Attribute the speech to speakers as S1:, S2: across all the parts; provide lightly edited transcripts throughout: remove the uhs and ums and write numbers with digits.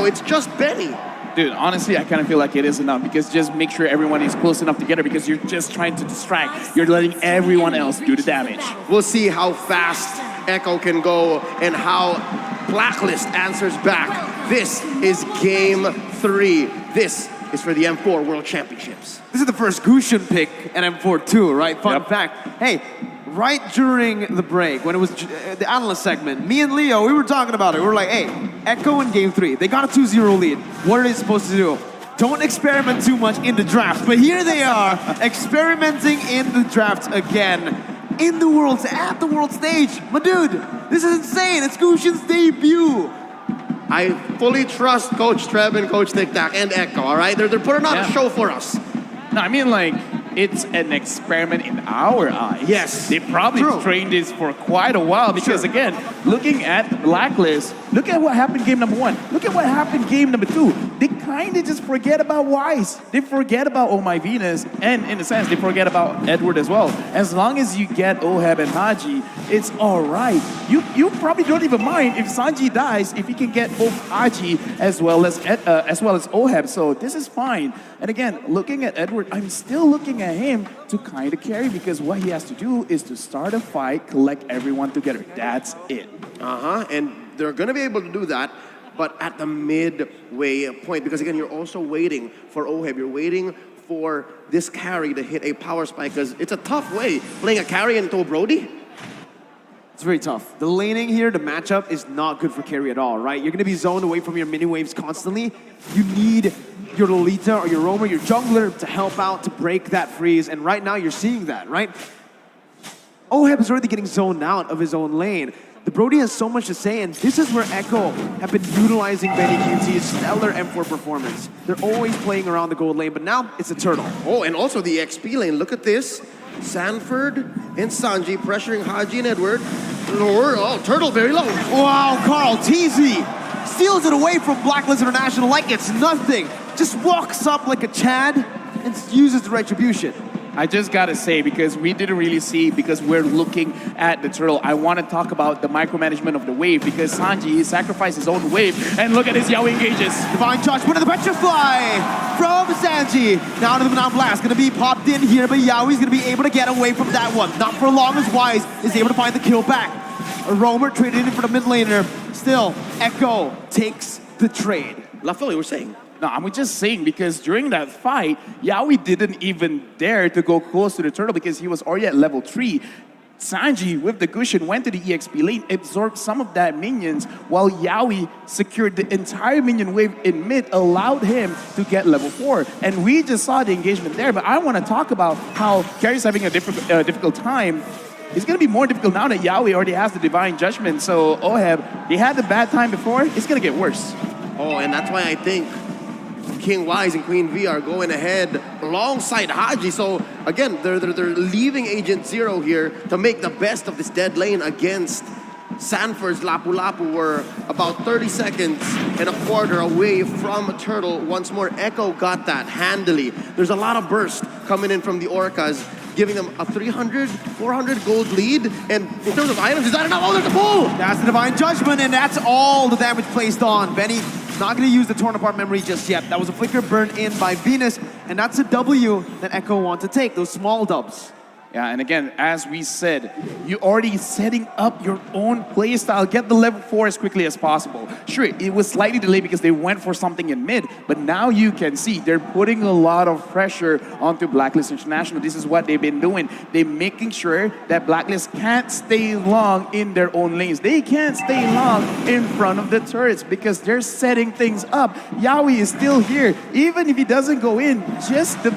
S1: now it's just Benny.
S2: Dude, honestly, I kind of feel like it is enough because just make sure everyone is close enough together because you're just trying to distract. You're letting everyone else do the damage.
S1: We'll see how fast Echo can go and how BlackList answers back. This is game 3. This is for the M4 World Championships.
S3: This is the first Gusion pick at M4 too, right? Fun fact. Hey, right during the break, when it was the analyst segment, me and Leo, we were talking about it. We were like, hey, Echo in game 3, they got a 2-0 lead. What are they supposed to do? Don't experiment too much in the draft. But here they are, experimenting in the draft again. At the world stage. But dude, this is insane. It's Gusion's debut.
S1: I fully trust Coach Treb and Coach Tic Tac and Echo, all right? They're putting on a show for us.
S2: No, I mean, like, it's an experiment in our eyes.
S1: Yes.
S2: They probably trained this for quite a while because, again, looking at BlackList, look at what happened game number 1. Look at what happened game number 2. They kind of just forget about Wise. They forget about Oh My Venus, and in a sense, they forget about Edward as well. As long as you get Oheb and Haji, it's all right. You probably don't even mind if Sanji dies if he can get both Haji as well as Oheb. So this is fine. And again, looking at Edward, I'm still looking at him to kind of carry because what he has to do is to start a fight, collect everyone together. That's it.
S1: And they're going to be able to do that, but at the midway point, because again, you're also waiting for Oheb. You're waiting for this carry to hit a power spike because it's a tough way playing a carry into Brody.
S3: It's very tough. The laning here, the matchup is not good for carry at all, right? You're going to be zoned away from your mini waves constantly. You need your Lolita or your roamer, your jungler to help out, to break that freeze. And right now you're seeing that, right? Oheb is already getting zoned out of his own lane. The Brody has so much to say, and this is where Echo have been utilizing Benny QT's stellar M4 performance. They're always playing around the gold lane, but now it's a turtle.
S1: Oh, and also the XP lane. Look at this. Sanford and Sanji pressuring Haji and Edward. Lower, turtle very low.
S3: Wow, Carl TZ steals it away from BlackList International like it's nothing. Just walks up like a Chad and uses the retribution.
S2: I just gotta say, because we didn't really see, because we're looking at the turtle, I want to talk about the micromanagement of the wave, because Sanji sacrificed his own wave, and look at his Yaoi engages.
S3: Divine Judgment of the Petrify from Sanji. Now to the Banana Blast, gonna be popped in here, but Yaoi's gonna be able to get away from that one. Not for long as Wise is able to find the kill back. A roamer traded in for the mid laner. Still, Echo takes the trade.
S1: Lafel, you were saying?
S2: No, I'm just saying because during that fight, Yaoi didn't even dare to go close to the turtle because he was already at level 3. Sanji, with the Gusion, went to the EXP lane, absorbed some of that minions, while Yaoi secured the entire minion wave in mid, allowed him to get level 4. And we just saw the engagement there, but I want to talk about how Carrie's having a difficult time. It's going to be more difficult now that Yaoi already has the Divine Judgment. So Oheb, they had a bad time before, it's going to get worse.
S1: Oh, and that's why I think King Wise and Queen V are going ahead alongside Haji. So again, they're leaving Agent Zero here to make the best of this dead lane against Sanford's Lapu Lapu. We're about 30 seconds and a quarter away from Turtle. Once more, Echo got that handily. There's a lot of burst coming in from the Orcas, giving them a 300, 400 gold lead. And in terms of items, is that enough? Oh, there's a pull!
S3: That's the Divine Judgment, and that's all the damage placed on. Benny not going to use the torn apart memory just yet. That was a flicker burned in by Venus, and that's a W that Echo want to take, those small dubs.
S2: Yeah, and again, as we said, you're already setting up your own playstyle. Get the level 4 as quickly as possible. Sure, it was slightly delayed because they went for something in mid, but now you can see they're putting a lot of pressure onto BlackList International. This is what they've been doing. They're making sure that BlackList can't stay long in their own lanes. They can't stay long in front of the turrets because they're setting things up. Yaoi is still here. Even if he doesn't go in, just the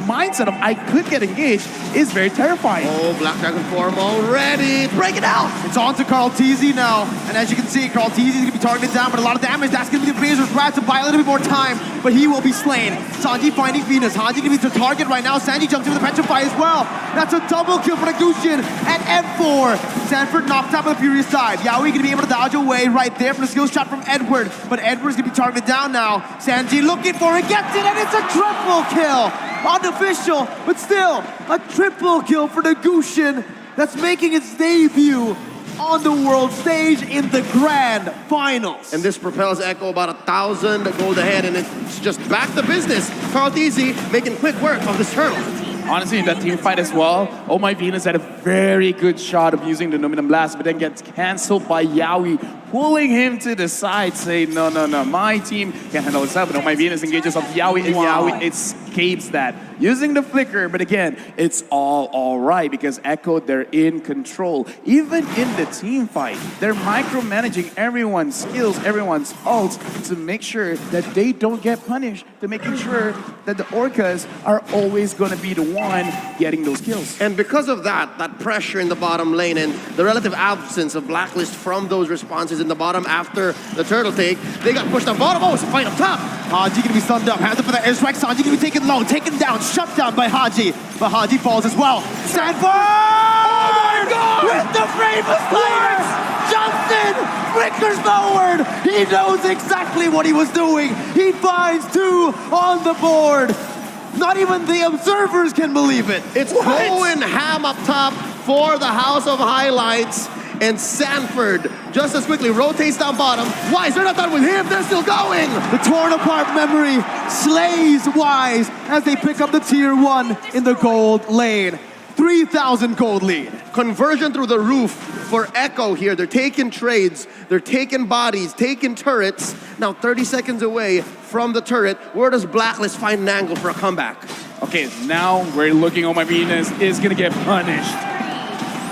S2: mindset of I could get engaged is very terrifying.
S1: Oh, Black Dragon form already. Break it out.
S3: It's on to Carl TZ now. And as you can see, Carl TZ is going to be targeted down, but a lot of damage. That's going to be the Razor's Wrath to buy a little bit more time, but he will be slain. Sanji finding Venus. Haji going to be the target right now. Sanji jumps into the Petrify as well. That's a double kill for the Gusion at M4. Sanford knocked out by the Furious side. Yaoi going to be able to dodge away right there from the skill shot from Edward, but Edward's going to be targeted down now. Sanji looking for it, gets it, and it's a triple kill. Unofficial, but still a triple kill for the Gusion that's making its debut on the world stage in the grand finals.
S1: And this propels Echo about 1,000 gold ahead, and it's just back to business. Carl Easy making quick work of this turtle.
S2: Honestly, in that team fight as well, Oh My Venus had a very good shot of using the Numinum Blast, but then gets cancelled by Yaoi, pulling him to the side, saying, no, my team can handle itself. And Oh My Venus engages off Yaoi, and Yaoi escapes that. Using the flicker, but again, it's all right because Echo, they're in control. Even in the team fight, they're micromanaging everyone's skills, everyone's ults to make sure that they don't get punished, to making sure that the Orcas are always going to be the one getting those kills.
S1: And because of that pressure in the bottom lane and the relative absence of BlackList from those responses in the bottom after the turtle take, they got pushed up bottom. Oh, it's a fight up top.
S3: Haji gonna be stunned up, hands up for the airstrike. Sanji gonna be taken low, taken down, shut down by Haji. But Haji falls as well. Sanford! Oh my God! With the famous fire! Jumps in, flickers forward. He knows exactly what he was doing. He finds 2 on the board. Not even the observers can believe it.
S1: It's going ham up top for the House of Highlights. And Sanford just as quickly rotates down bottom. Wise, they're not done with him, they're still going!
S3: The torn apart memory slays Wise as they pick up the tier 1 in the gold lane. 3,000 gold lead.
S1: Conversion through the roof for Echo here. They're taking trades, they're taking bodies, taking turrets. Now 30 seconds away from the turret, where does BlackList find an angle for a comeback?
S2: Okay, now we're looking, Oh My Venus is gonna get punished.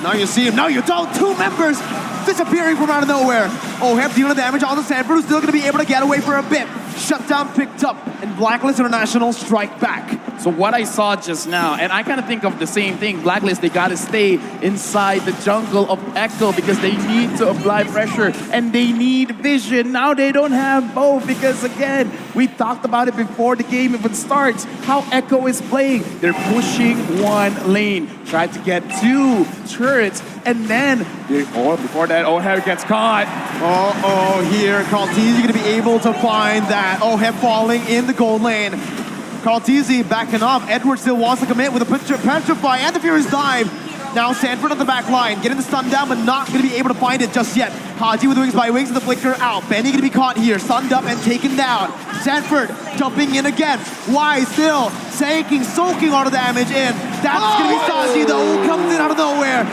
S3: Now you see him, now you don't. 2 members disappearing from out of nowhere. Oheb dealing the damage on the Sanford, who's still gonna be able to get away for a bit. Shutdown picked up, and BlackList International strike back.
S2: So what I saw just now, and I kind of think of the same thing, BlackList, they gotta stay inside the jungle of Echo because they need to apply pressure and they need vision. Now they don't have both because again, we talked about it before the game even starts, how Echo is playing. They're pushing one lane, try to get 2 turrets, and then, before that, Oheb gets caught.
S3: Here, Kaltizi gonna be able to find that. Oheb falling in the gold lane. Kaltizi backing off. Edward still wants to commit with a Petrify and the Furious Dive. Now Sanford on the back line, getting the stun down, but not going to be able to find it just yet. Haji with wings by wings and the flicker out. Benny going to be caught here, stunned up and taken down. Sanford jumping in again. Wise still soaking all the damage in. That's going to be Sanji though, who comes in out of nowhere.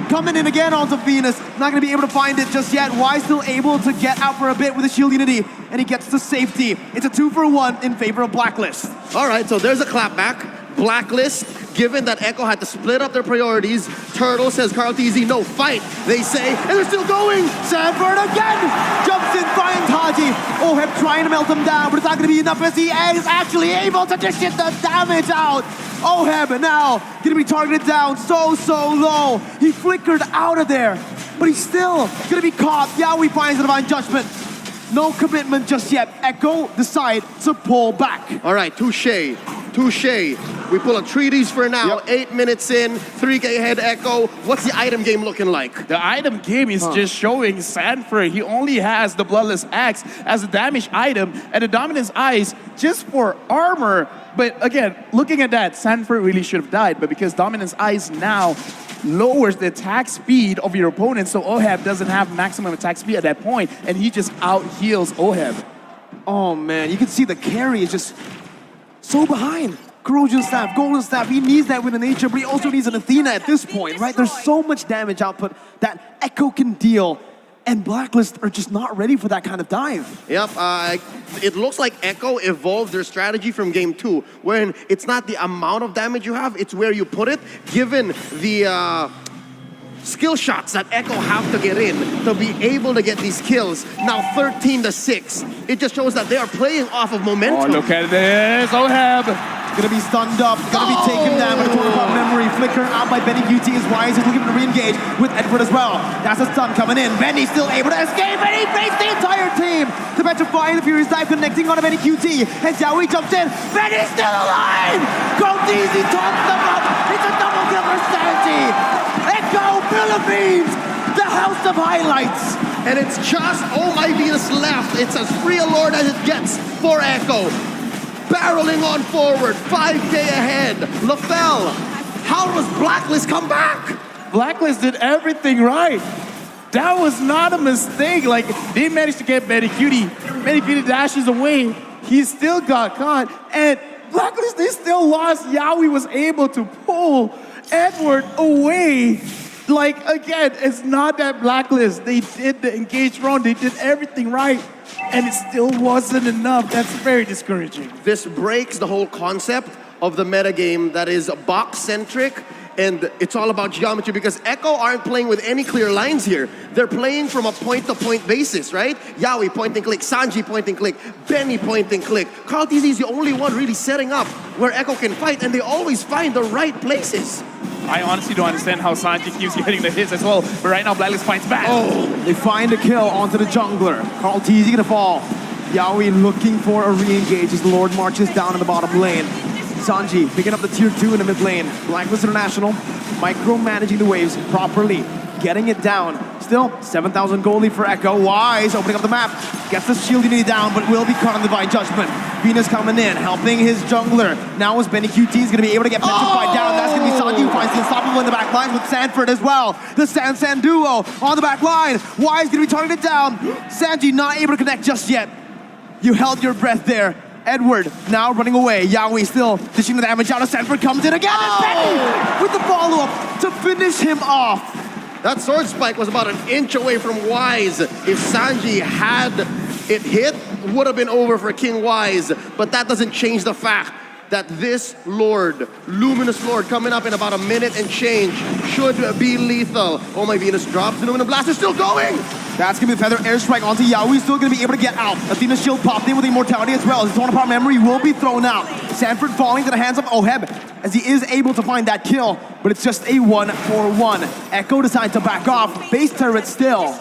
S3: Coming in again onto Venus. Not going to be able to find it just yet. Wise still able to get out for a bit with a shield unity, and he gets to safety. It's a 2-for-1 in favor of BlackList.
S1: All right, so there's a clapback. BlackList, given that Echo had to split up their priorities, Turtle says Carl Easy, no, fight, they say, and they're still going.
S3: Sanford again jumps in, finds Haji. Oheb trying to melt him down, but it's not going to be enough as he is actually able to dish it the damage out. Oheb now going to be targeted down so low. He flickered out of there, but he's still going to be caught. Yaoi finds the Divine Judgment. No commitment just yet. Echo decide to pull back.
S1: All right, touche. We pull a treaties for now. Yep. 8 minutes in, 3K ahead Echo. What's the item game looking like?
S2: The item game is just showing Sanford. He only has the Bloodless Axe as a damage item and the Dominance Eyes just for armor. But again, looking at that, Sanford really should have died. But because Dominance Eyes now lowers the attack speed of your opponent, so Oheb doesn't have maximum attack speed at that point, and he just out-heals Oheb.
S3: Oh man, you can see the carry is just so behind. Corrosion Staff, Golden Staff, he needs that with a nature, but he also needs an Athena at this point, right? There's so much damage output that Echo can deal, and BlackList are just not ready for that kind of dive.
S1: Yep, it looks like Echo evolved their strategy from game 2, wherein it's not the amount of damage you have, it's where you put it, given the skill shots that Echo have to get in to be able to get these kills. Now 13-6. It just shows that they are playing off of momentum.
S2: Oh, look at this. Oheb
S3: gonna be stunned up, gonna be taken down by the torn apart memory. Flicker out by Benny QT as Wise is looking to re-engage with Edward as well. That's a stun coming in. Benny still able to escape, and he faced the entire team. The Petrify and the Furious Dive connecting on a Benny QT. And Xiaoi jumps in. Benny's still alive! Goldeezy taunts them up. It's a double kill for Sanji. Echo Philippines, the House of Highlights.
S1: And it's just Oh My Venus left. It's as free a lord as it gets for Echo. Barreling on forward, 5K ahead. LaFell, how does BlackList come back?
S2: BlackList did everything right. That was not a mistake. Like, they managed to get Medicutie. Medicutie dashes away. He still got caught. And BlackList, they still lost. Yawi was able to pull Edward away. Like, again, it's not that BlackList. They did the engage wrong. They did everything right. And it still wasn't enough. That's very discouraging.
S1: This breaks the whole concept of the metagame that is box-centric, and it's all about geometry because Echo aren't playing with any clear lines here. They're playing from a point-to-point basis, right? Yawi point and click, Sanji point and click, Benny point and click. Carl TZ is the only one really setting up where Echo can fight, and they always find the right places.
S2: I honestly don't understand how Sanji keeps getting the hits as well, but right now BlackList fights back.
S3: Oh, they find a kill onto the jungler. Carl TZ gonna fall. Yawi looking for a re-engage as the Lord marches down in the bottom lane. Sanji picking up the tier 2 in the mid lane. BlackList International micromanaging the waves properly, getting it down. Still, 7,000 gold lead for Echo. Wise opening up the map. Gets the shield unity down, but will be caught on Divine Judgment. Venus coming in, helping his jungler. Now as Benny QT is going to be able to get petrified down. That's going to be Sanji who finds the unstoppable in the back line with Sanford as well. The San duo on the back line. Wise going to be targeted down. Sanji not able to connect just yet. You held your breath there. Edward now running away. Yawi still dishing the damage out. Sanford comes in again. And Benny with the follow-up to finish him off.
S1: That sword spike was about an inch away from Wise. If Sanji had it hit, would have been over for King Wise. But that doesn't change the fact that this Lord, Luminous Lord, coming up in about a minute and change, should be lethal. Oh, my Venus drops. The Luminous Blast is still going.
S3: That's going to be the Feather Airstrike onto Yawi. Still going to be able to get out. Athena's shield popped in with Immortality as well. His torn apart memory will be thrown out. Sanford falling to the hands of Oheb as he is able to find that kill. But it's just a 1-for-1. Echo decides to back off. Base turret still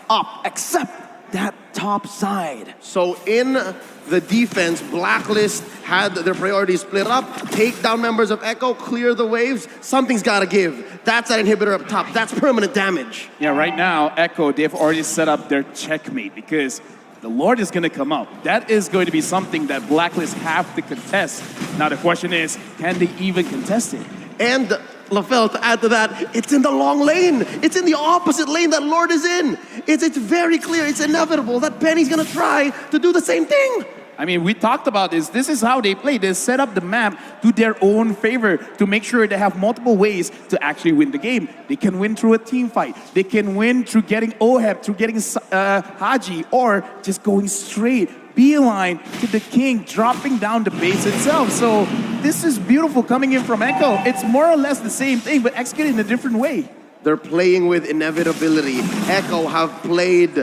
S3: up, except that top side.
S1: So in the defense, BlackList had their priorities split up. Take down members of Echo, clear the waves. Something's got to give. That's that inhibitor up top. That's permanent damage.
S2: Yeah, right now, Echo, they've already set up their checkmate because the Lord is going to come up. That is going to be something that BlackList have to contest. Now the question is, can they even contest it?
S1: And LaFell, to add to that, it's in the long lane. It's in the opposite lane that Lord is in. It's very clear, it's inevitable that Benny's gonna try to do the same thing.
S2: I mean, we talked about this. This is how they play. They set up the map to their own favor to make sure they have multiple ways to actually win the game. They can win through a team fight. They can win through getting Oheb, through getting Haji, or just going straight beeline to the king, dropping down the base itself. So this is beautiful coming in from Echo. It's more or less the same thing, but executed in a different way.
S1: They're playing with inevitability. Echo have played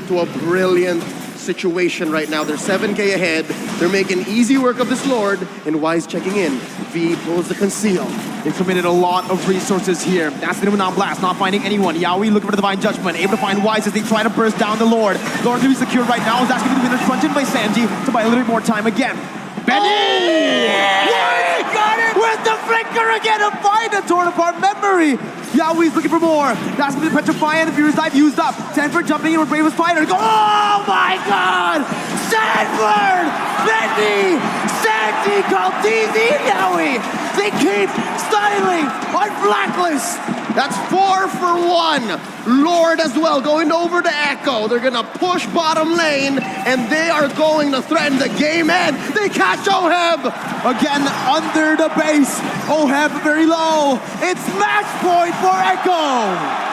S1: to a brilliant situation right now. They're 7K ahead. They're making easy work of this Lord, and Wise checking in. V pulls the conceal.
S3: They've committed a lot of resources here. That's the non blast, not finding anyone. Yawi looking for the Divine Judgment, able to find Wise as they try to burst down the Lord. Lord to be secured right now is asking to be crunching by Sanji to buy a little bit more time again. Benny! Wise got it! With the flicker again to find a torn apart memory! Yawi's looking for more. That's going to be Petrifying. The Furious Dive used up. Sanford jumping in with Bravest Fighter. Oh my god! Sanford! Benny! Sanji called TZ Yawi! They keep styling on BlackList!
S1: That's 4 for 1. Lord as well going over to Echo. They're gonna push bottom lane, and they are going to threaten the game end. They catch Oheb!
S3: Again, under the base. Oheb very low. It's match point for Echo!